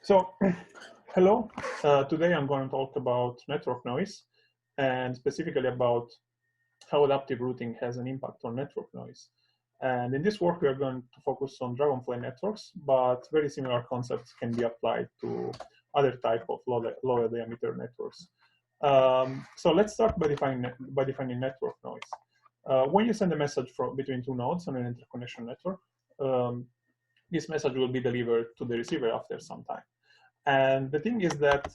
So, hello. Today I'm going to talk about network noise and specifically about how adaptive routing has an impact on network noise. And in this work, we are going to focus on Dragonfly networks, but very similar concepts can be applied to other type of lower diameter networks. So let's start by defining network noise. When you send a message between two nodes on an interconnection network, this message will be delivered to the receiver after some time. And the thing is that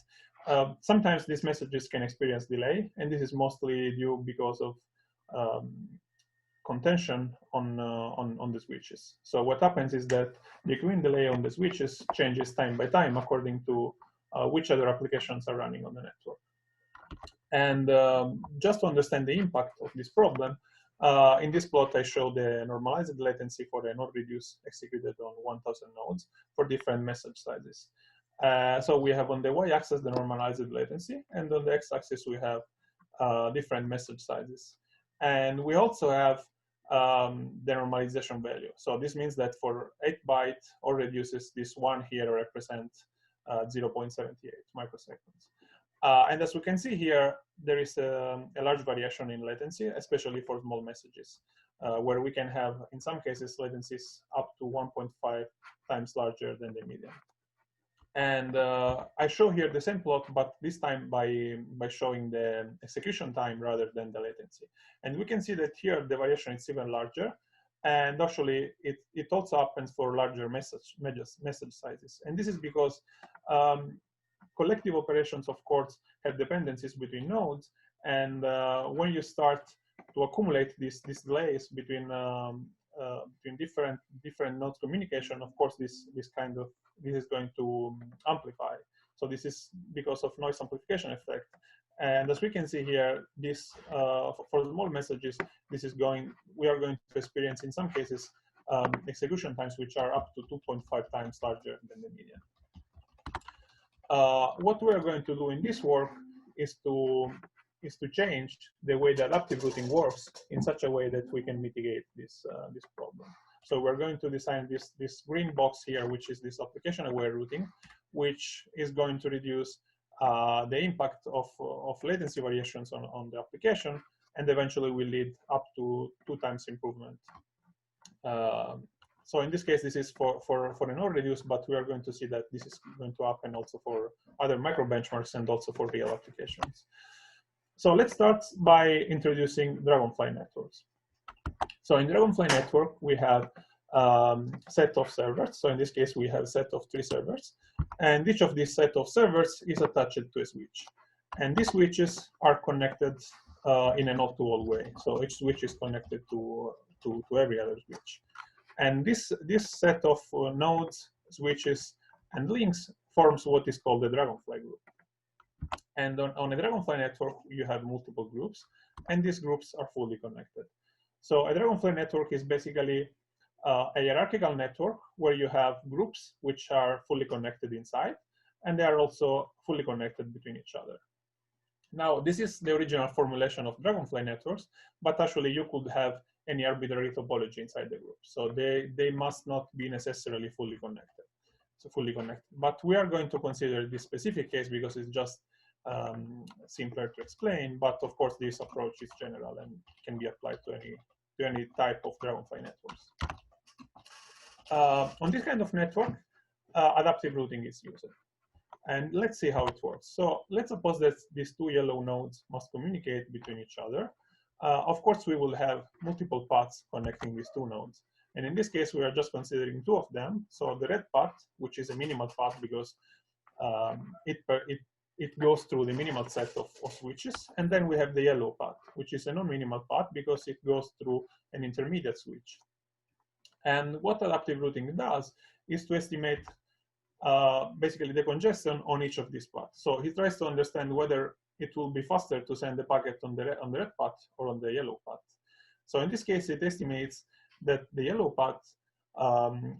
sometimes these messages can experience delay, and this is mostly due because of contention on the switches. So what happens is that the queuing delay on the switches changes time by time according to which other applications are running on the network. And just to understand the impact of this problem, in this plot, I show the normalized latency for a node reduce executed on 1,000 nodes for different message sizes. So we have on the y-axis the normalized latency, and on the x-axis we have different message sizes. And we also have the normalization value. So this means that for 8-byte or reduces, this one here represents 0.78 microseconds. And as we can see here, there is a large variation in latency, especially for small messages, where we can have, in some cases, latencies up to 1.5 times larger than the median. And I show here the same plot, but this time by showing the execution time rather than the latency. And we can see that here the variation is even larger. And actually, it also happens for larger message sizes. And this is because collective operations, of course, have dependencies between nodes. And when you start to accumulate these delays between different nodes communication, of course, this is going to amplify. So this is because of noise amplification effect. And as we can see here, this for small messages, we are going to experience in some cases execution times which are up to 2.5 times larger than the median. What we are going to do in this work is to change the way that adaptive routing works in such a way that we can mitigate this problem. So we're going to design this green box here, which is this application-aware routing, which is going to reduce the impact of latency variations on the application, and eventually will lead up to 2 times improvement. So in this case, this is for a node reduce, but we are going to see that this is going to happen also for other microbenchmarks and also for real applications. So let's start by introducing Dragonfly networks. So in Dragonfly network, we have set of servers. So in this case, we have a set of 3 servers. And each of these set of servers is attached to a switch. And these switches are connected in an all-to-all way. So each switch is connected to every other switch. And this set of nodes, switches, and links forms what is called the Dragonfly group. And on a Dragonfly network, you have multiple groups, and these groups are fully connected. So a Dragonfly network is basically a hierarchical network where you have groups which are fully connected inside, and they are also fully connected between each other. Now, this is the original formulation of Dragonfly networks, but actually you could have any arbitrary topology inside the group. So they must not be necessarily fully connected. But we are going to consider this specific case because it's just simpler to explain. But of course, this approach is general and can be applied to any type of Dragonfly networks. On this kind of network, adaptive routing is used. And let's see how it works. So let's suppose that these 2 yellow nodes must communicate between each other. Of course, we will have multiple paths connecting these 2 nodes. And in this case, we are just considering 2 of them. So the red path, which is a minimal path because it goes through the minimal set of switches. And then we have the yellow path, which is a non-minimal path because it goes through an intermediate switch. And what adaptive routing does is to estimate basically the congestion on each of these paths. So he tries to understand whether it will be faster to send the packet on the red path or on the yellow path. So in this case, it estimates that the yellow path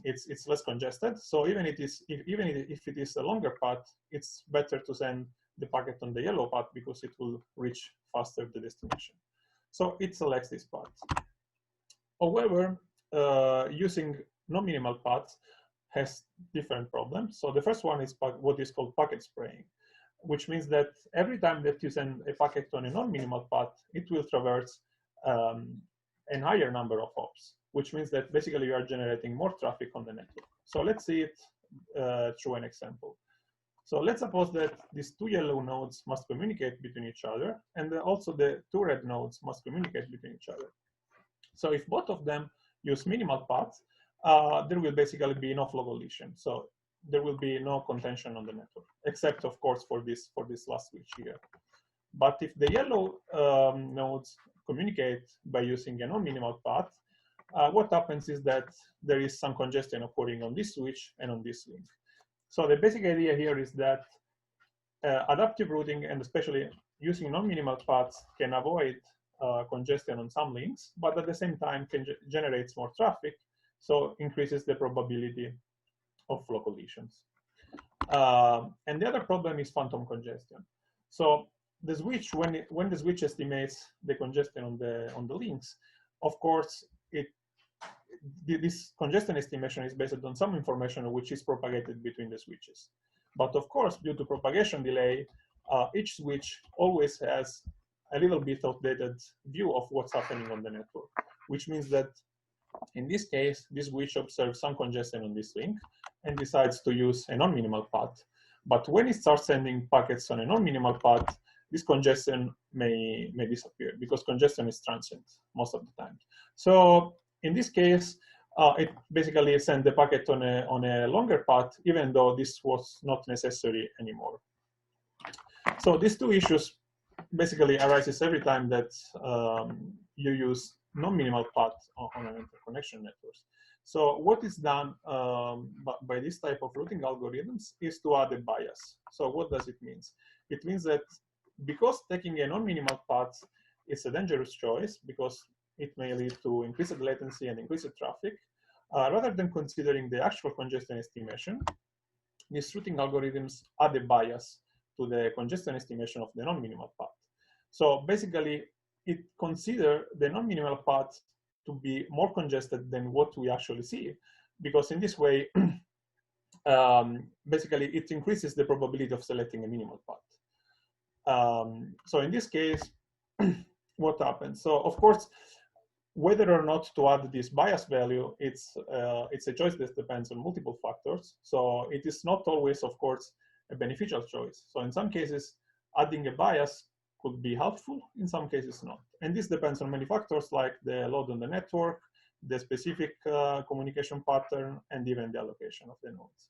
it's less congested. So even if it is a longer path, it's better to send the packet on the yellow path because it will reach faster the destination. So it selects this path. However, using non-minimal paths, has different problems. So the first one is what is called packet spraying, which means that every time that you send a packet on a non-minimal path, it will traverse a higher number of hops, which means that basically you are generating more traffic on the network. So let's see it through an example. So let's suppose that these two yellow nodes must communicate between each other, and also the two red nodes must communicate between each other. So if both of them use minimal paths, there will basically be no flow collision. So there will be no contention on the network, except of course for this last switch here. But if the yellow nodes communicate by using a non-minimal path, what happens is that there is some congestion occurring on this switch and on this link. So the basic idea here is that adaptive routing, and especially using non-minimal paths, can avoid congestion on some links, but at the same time can generate more traffic, so increases the probability of flow collisions. And the other problem is phantom congestion. So the switch, when the switch estimates the congestion on the links, of course, this congestion estimation is based on some information which is propagated between the switches. But of course, due to propagation delay, each switch always has a little bit outdated view of what's happening on the network, which means that in this case, this switch observes some congestion on this link and decides to use a non-minimal path. But when it starts sending packets on a non-minimal path, this congestion may disappear, because congestion is transient most of the time. So in this case, it basically sent the packet on a longer path, even though this was not necessary anymore. So these two issues basically arises every time that you use non-minimal path on an interconnection network. So what is done by this type of routing algorithms is to add a bias. So what does it mean? It means that because taking a non-minimal path is a dangerous choice, because it may lead to increased latency and increased traffic, rather than considering the actual congestion estimation, these routing algorithms add a bias to the congestion estimation of the non-minimal path. So basically, it considers the non-minimal path to be more congested than what we actually see, because in this way, basically, it increases the probability of selecting a minimal path. So in this case, what happens? So of course, whether or not to add this bias value, it's a choice that depends on multiple factors. So it is not always, of course, a beneficial choice. So in some cases, adding a bias could be helpful, in some cases not. And this depends on many factors like the load on the network, the specific communication pattern, and even the allocation of the nodes.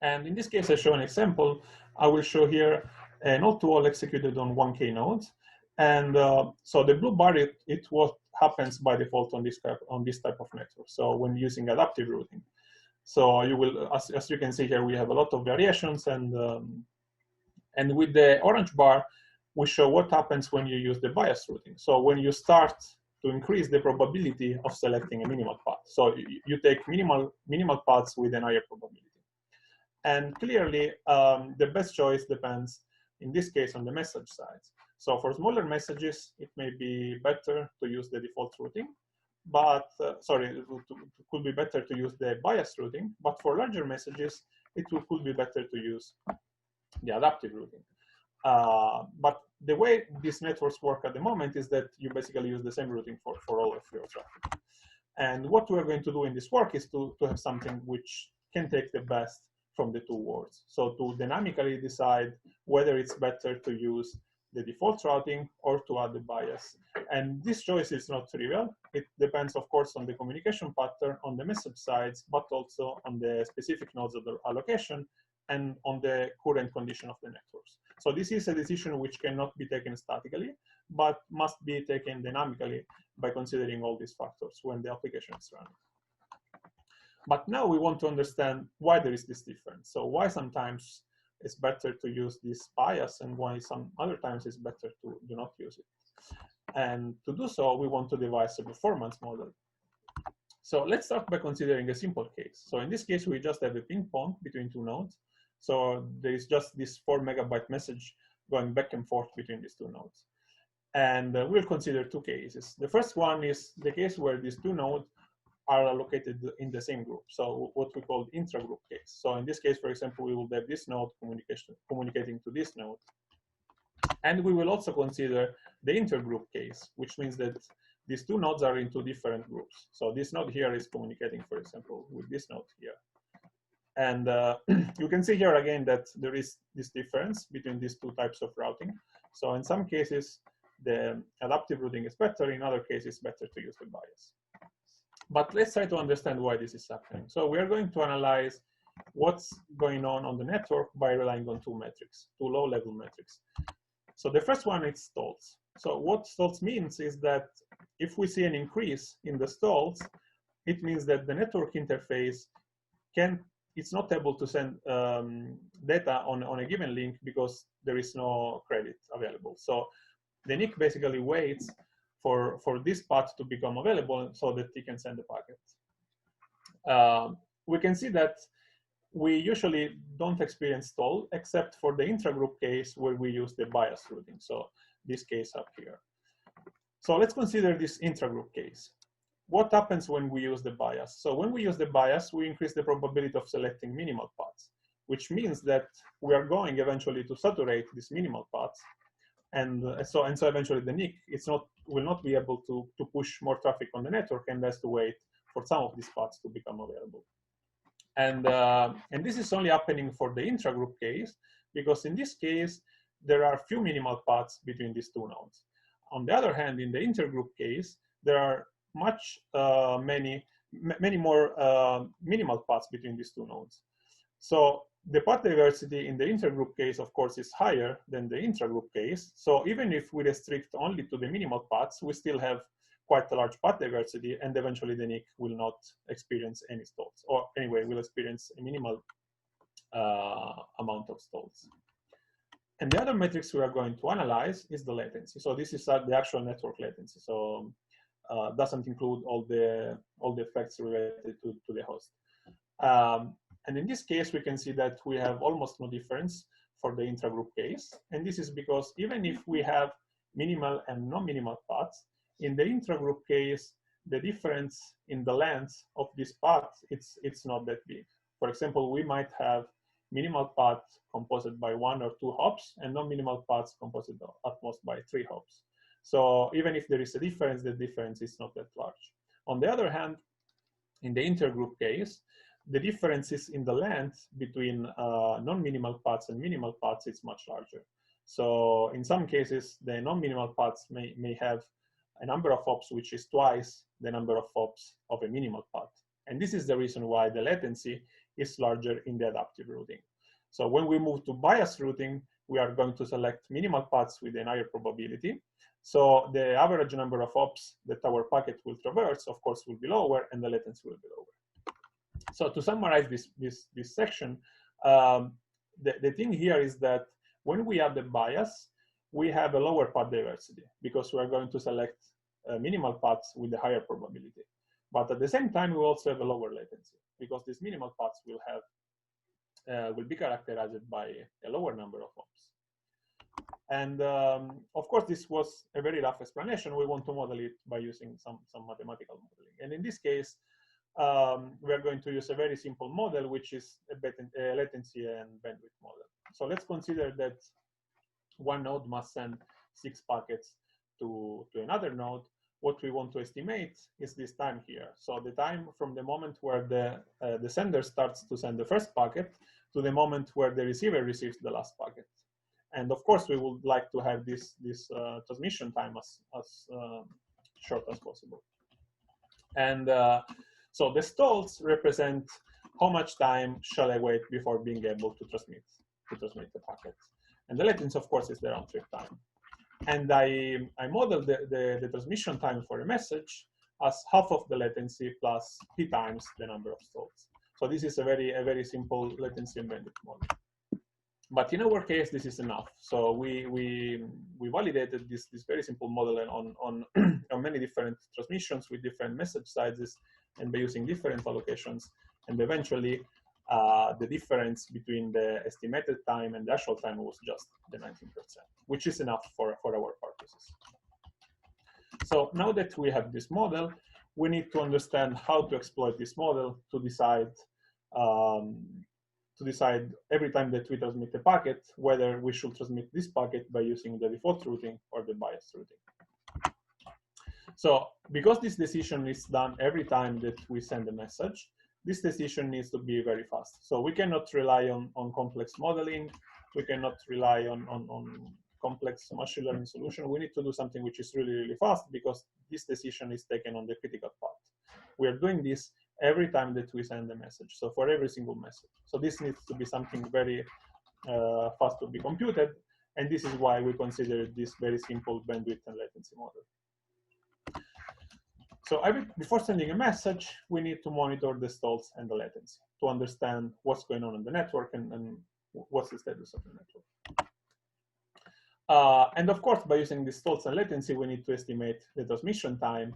And in this case, I show an example. I will show here an all-to-all executed on 1K nodes. And so the blue bar, it's what happens by default on this type of network. So when using adaptive routing. So you will, as you can see here, we have a lot of variations, and with the orange bar, we show what happens when you use the bias routing. So when you start to increase the probability of selecting a minimal path. So you take minimal paths with a higher probability. And clearly, the best choice depends, in this case, on the message size. So for smaller messages, it may be better to use the default routing, but it could be better to use the bias routing. But for larger messages, it could be better to use the adaptive routing. But the way these networks work at the moment is that you basically use the same routing for all of your traffic. And what we're going to do in this work is to have something which can take the best from the two worlds. So to dynamically decide whether it's better to use the default routing or to add the bias. And this choice is not trivial. It depends, of course, on the communication pattern, on the message sides, but also on the specific nodes of the allocation and on the current condition of the networks. So this is a decision which cannot be taken statically, but must be taken dynamically by considering all these factors when the application is running. But now we want to understand why there is this difference. So why sometimes it's better to use this bias and why some other times it's better to do not use it. And to do so, we want to devise a performance model. So let's start by considering a simple case. So in this case, we just have a ping pong between two nodes. So there is just this 4 megabyte message going back and forth between these two nodes. And we'll consider two cases. The first one is the case where these two nodes are located in the same group. So what we call intra-group case. So in this case, for example, we will have this node communicating to this node. And we will also consider the intergroup case, which means that these two nodes are in two different groups. So this node here is communicating, for example, with this node here. And you can see here again that there is this difference between these two types of routing. So in some cases, the adaptive routing is better. In other cases, better to use the bias. But let's try to understand why this is happening. So we are going to analyze what's going on the network by relying on two metrics, two low-level metrics. So the first one is stalls. So what stalls means is that if we see an increase in the stalls, it means that the network interface it's not able to send data on a given link because there is no credit available. So the NIC basically waits for this path to become available so that he can send the packet. We can see that we usually don't experience stall except for the intragroup case where we use the bias routing. So this case up here. So let's consider this intragroup case. What happens when we use the bias? So when we use the bias, we increase the probability of selecting minimal paths, which means that we are going eventually to saturate these minimal paths. And so eventually the NIC will not be able to push more traffic on the network and has to wait for some of these paths to become available. And this is only happening for the intragroup case, because in this case, there are few minimal paths between these two nodes. On the other hand, in the intergroup case, there are many more minimal paths between these two nodes. So the path diversity in the intergroup case, of course, is higher than the intragroup case. So even if we restrict only to the minimal paths, we still have quite a large path diversity, and eventually the NIC will not experience any stalls, or anyway, will experience a minimal amount of stalls. And the other metrics we are going to analyze is the latency. So this is the actual network latency. So doesn't include all the effects related to the host. And in this case, we can see that we have almost no difference for the intragroup case. And this is because even if we have minimal and non-minimal paths, in the intragroup case, the difference in the length of this path, it's not that big. For example, we might have minimal paths composed by 1 or 2 hops, and non-minimal paths composed at most by 3 hops. So even if there is a difference, the difference is not that large. On the other hand, in the intergroup case, the differences in the length between non-minimal paths and minimal paths is much larger. So in some cases, the non-minimal paths may have a number of hops which is twice the number of hops of a minimal path. And this is the reason why the latency is larger in the adaptive routing. So when we move to bias routing, we are going to select minimal paths with a higher probability. So the average number of hops that our packet will traverse, of course, will be lower, and the latency will be lower. So to summarize this section, the thing here is that when we add the bias, we have a lower path diversity because we are going to select minimal paths with a higher probability. But at the same time, we also have a lower latency because these minimal paths will be characterized by a lower number of hops. And of course, this was a very rough explanation. We want to model it by using some mathematical modeling. And in this case, we are going to use a very simple model, which is a latency and bandwidth model. So let's consider that one node must send 6 packets to another node. What we want to estimate is this time here. So the time from the moment where the sender starts to send the first packet to the moment where the receiver receives the last packet. And of course, we would like to have this transmission time as short as possible. And so the stalls represent how much time shall I wait before being able to transmit the packet. And the latency, of course, is the round trip time. And I modeled the transmission time for a message as half of the latency plus p times the number of stalls. So this is a very simple latency and bandwidth model. But in our case, this is enough. So we validated this very simple model on many different transmissions with different message sizes and by using different allocations. And eventually, the difference between the estimated time and the actual time was just the 19%, which is enough for our purposes. So now that we have this model, we need to understand how to exploit this model to decide every time that we transmit a packet, whether we should transmit this packet by using the default routing or the biased routing. So because this decision is done every time that we send a message, this decision needs to be very fast. So we cannot rely on complex modeling. We cannot rely on complex machine learning solution. We need to do something which is really, really fast, because this decision is taken on the critical path. We are doing this every time that we send a message, so for every single message. So this needs to be something very fast to be computed, and this is why we consider this very simple bandwidth and latency model. So before sending a message, we need to monitor the stalls and the latency to understand what's going on in the network and what's the status of the network. And of course, by using the stalls and latency, we need to estimate the transmission time.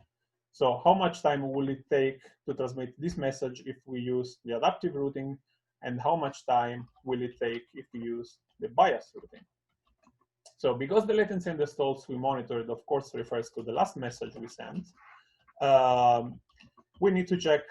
So how much time will it take to transmit this message if we use the adaptive routing, and how much time will it take if we use the biased routing? So because the latency and the stalls we monitored, of course, refers to the last message we sent, we need to check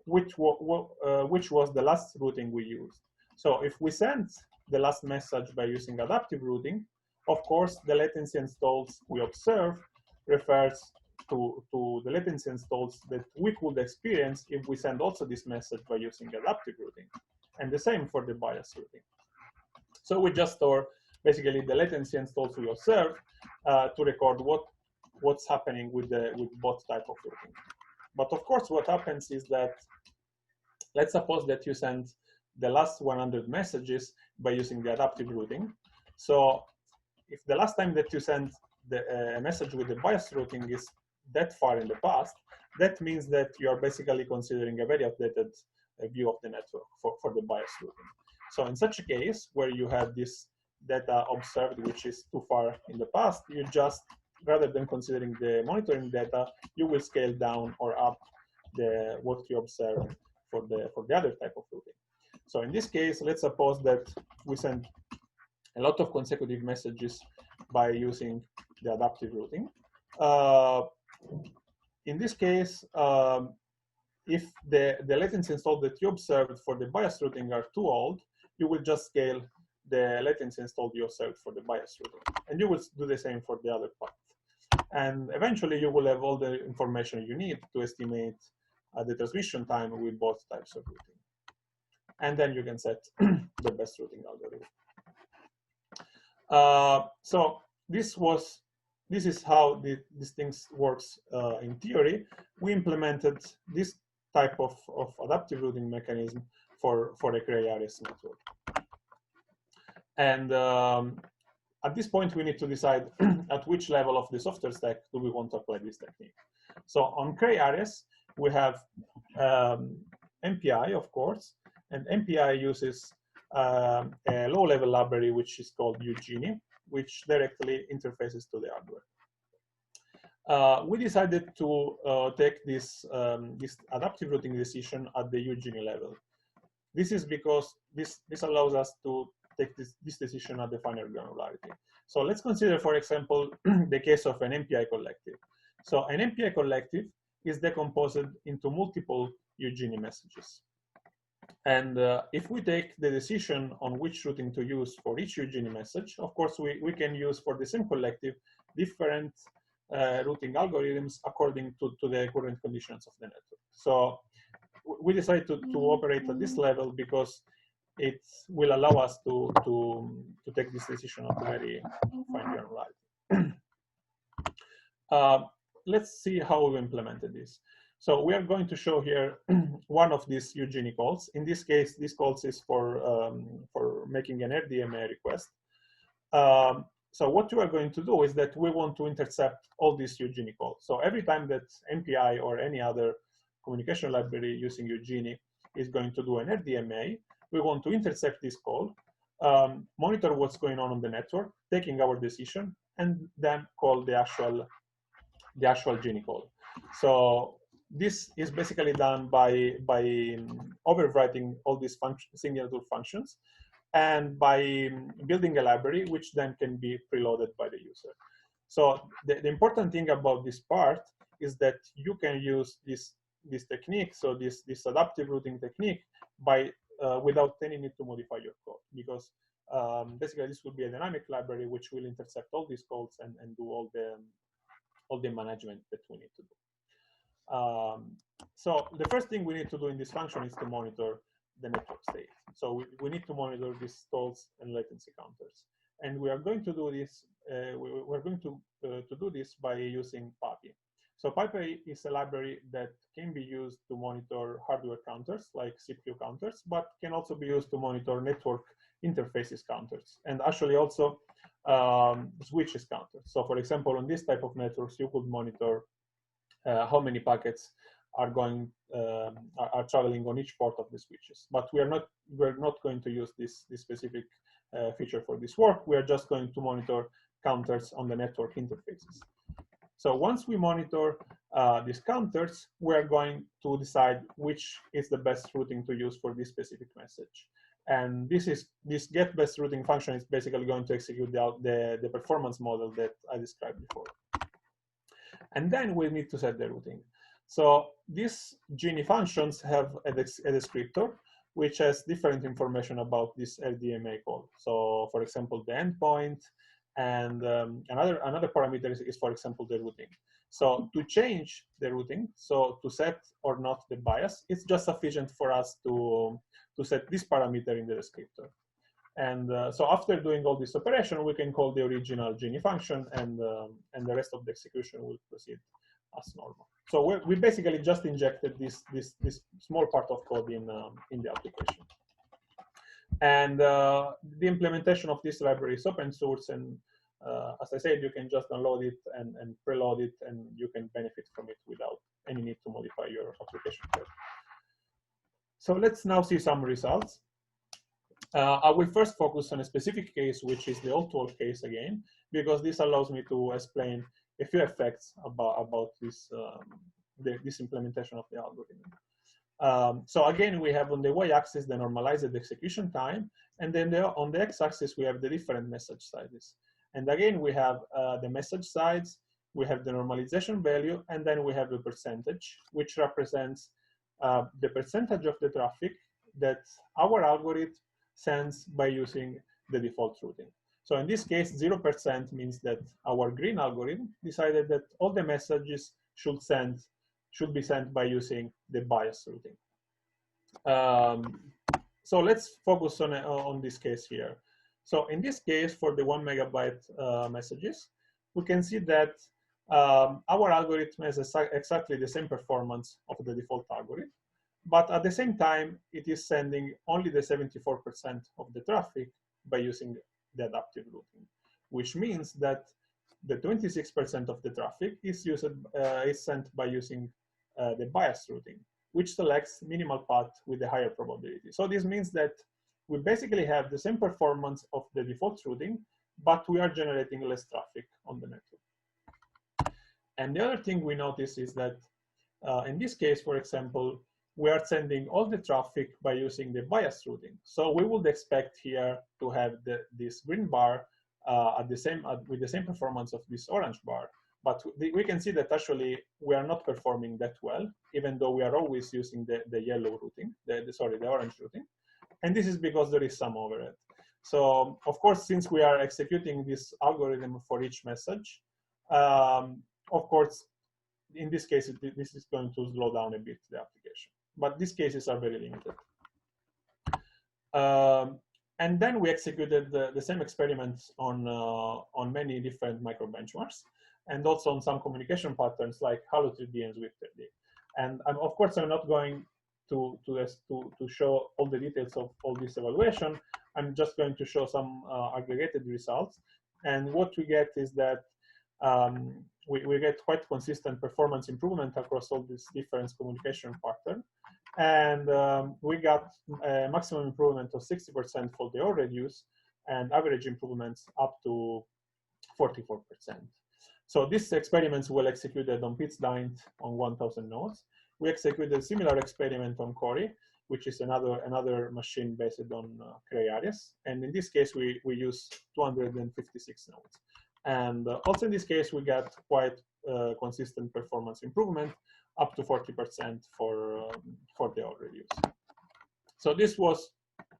which was the last routing we used. So if we sent the last message by using adaptive routing, of course, the latency and stalls we observe refers to the latency and stalls that we could experience if we send also this message by using adaptive routing. And the same for the biased routing. So we just store basically the latency and stalls we observe to record what's happening with both type of routing. But of course, what happens is that, let's suppose that you send the last 100 messages by using the adaptive routing. So if the last time that you send a message with the biased routing is that far in the past, that means that you are basically considering a very outdated view of the network for the biased routing. So in such a case, where you have this data observed which is too far in the past, you just, rather than considering the monitoring data, you will scale down or up what you observe for the other type of routing. So in this case, let's suppose that we send a lot of consecutive messages by using the adaptive routing. In this case, if the latency and stall that you observed for the biased routing are too old, you will just scale the latency and stall you observed for the biased routing. And you will do the same for the other part. And eventually, you will have all the information you need to estimate the transmission time with both types of routing. And then you can set the best routing algorithm. So this is how these things works in theory. We implemented this type of adaptive routing mechanism for a CRAY ARIES network. And at this point, we need to decide at which level of the software stack do we want to apply this technique. So on CRAY ARIES, we have MPI, of course, and MPI uses a low-level library which is called Eugenie, which directly interfaces to the hardware. We decided to take this adaptive routing decision at the Eugenie level. This is because this allows us to take this decision at the finer granularity. So let's consider, for example, the case of an MPI collective. So an MPI collective is decomposed into multiple Eugenie messages. And if we take the decision on which routing to use for each Eugenie message, of course, we can use for the same collective different routing algorithms according to the current conditions of the network. So we decided to operate at this level because it will allow us to take this decision at a very fine granularity. Let's see how we implemented this. So we are going to show here one of these Eugenie calls. In this case, this calls is for making an RDMA request. So what we are going to do is that we want to intercept all these Eugenie calls. So every time that MPI or any other communication library using Eugenie is going to do an RDMA, we want to intercept this call, monitor what's going on the network, taking our decision, and then call the actual Genie call. So this is basically done by overwriting all these signature functions and by building a library which then can be preloaded by the user. So the important thing about this part is that you can use this technique, so this adaptive routing technique, by without any need to modify your code, because basically this will be a dynamic library which will intercept all these codes and do all the management that we need to do. So the first thing we need to do in this function is to monitor the network state. So we need to monitor these stalls and latency counters, and we are going to do this. We're going to do this by using PAPI. So PAPI is a library that can be used to monitor hardware counters like CPU counters, but can also be used to monitor network interfaces counters, and actually also switches counters. So for example, on this type of networks, you could monitor how many packets are traveling on each port of the switches. But we're not going to use this specific feature for this work. We are just going to monitor counters on the network interfaces. So once we monitor these counters, we're going to decide which is the best routing to use for this specific message. And this get best routing function is basically going to execute the performance model that I described before. And then we need to set the routing. So these Gini functions have a descriptor which has different information about this LDMA call. So for example, the endpoint, and another parameter is, for example, the routing. So to change the routing, so to set or not the bias, it's just sufficient for us to set this parameter in the descriptor. And so after doing all this operation, we can call the original Gini function, and the rest of the execution will proceed as normal. So we basically just injected this small part of code in the application. And the implementation of this library is open source, and as I said, you can just download it and preload it, and you can benefit from it without any need to modify your application code. So let's now see some results. I will first focus on a specific case, which is the all-to-all case again, because this allows me to explain a few effects about this this implementation of the algorithm. So again, we have on the y-axis the normalized execution time, and then on the x-axis we have the different message sizes. And again, we have the message size, we have the normalization value, and then we have the percentage, which represents the percentage of the traffic that our algorithm sends by using the default routing. So in this case, 0% means that our green algorithm decided that all the messages should be sent by using the bias routing. So let's focus on this case here. So in this case, for the 1 megabyte messages, we can see that our algorithm has exactly the same performance of the default algorithm, but at the same time, it is sending only the 74% of the traffic by using the adaptive routing, which means that the 26% of the traffic is sent by using the bias routing, which selects minimal path with the higher probability. So this means that we basically have the same performance of the default routing, but we are generating less traffic on the network. And the other thing we notice is that in this case, for example, we are sending all the traffic by using the bias routing. So we would expect here to have this green bar with the same performance of this orange bar. But we can see that actually we are not performing that well, even though we are always using the yellow routing, the orange routing. And this is because there is some overhead. So of course, since we are executing this algorithm for each message, of course, in this case, this is going to slow down a bit the application. But these cases are very limited. And then we executed the same experiments on many different microbenchmarks, and also on some communication patterns like Halo3D and Swift3D. And of course, I'm not going to show all the details of all this evaluation. I'm just going to show some aggregated results. And what we get is that we get quite consistent performance improvement across all these different communication patterns. And we got a maximum improvement of 60% for the all-reduce, and average improvements up to 44%. So these experiments were executed on PIT's DAINT on 1,000 nodes. We executed a similar experiment on CORI, which is another machine based on CRAY ARIES. And in this case, we use 256 nodes. And also in this case, we got quite consistent performance improvement, up to 40% for the ARIES. So this was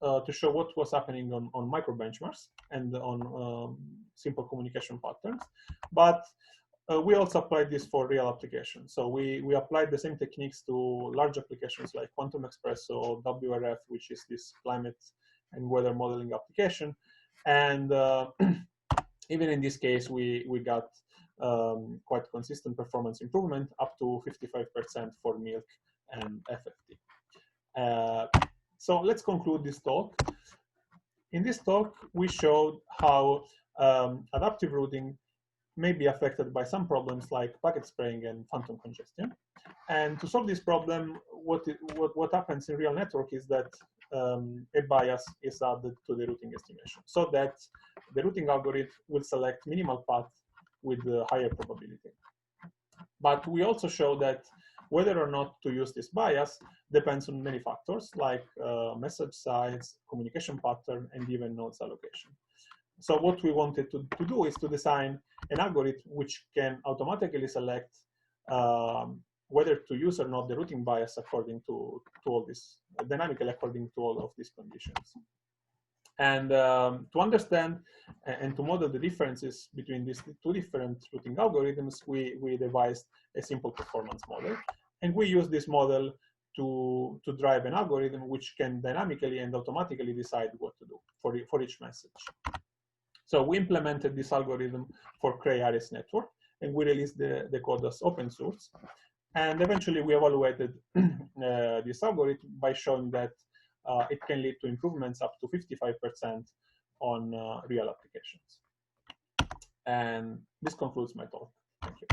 to show what was happening on microbenchmarks and on simple communication patterns. But we also applied this for real applications. So we applied the same techniques to large applications like Quantum Espresso, WRF, which is this climate and weather modeling application. And even in this case, we got quite consistent performance improvement, up to 55% for milk and FFT. So let's conclude this talk. In this talk, we showed how adaptive routing may be affected by some problems like packet spraying and phantom congestion. And to solve this problem, what happens in real network is that a bias is added to the routing estimation, so that the routing algorithm will select minimal path with the higher probability. But we also show that whether or not to use this bias depends on many factors, like message size, communication pattern, and even nodes allocation. So what we wanted to do is to design an algorithm which can automatically select whether to use or not the routing bias according to all this, dynamically according to all of these conditions. And to understand and to model the differences between these two different routing algorithms, we devised a simple performance model. And we use this model to drive an algorithm which can dynamically and automatically decide what to do for each message. So we implemented this algorithm for CRAY ARIES network, and we released the code as open source. And eventually we evaluated this algorithm by showing that it can lead to improvements up to 55% on real applications. And this concludes my talk. Thank you.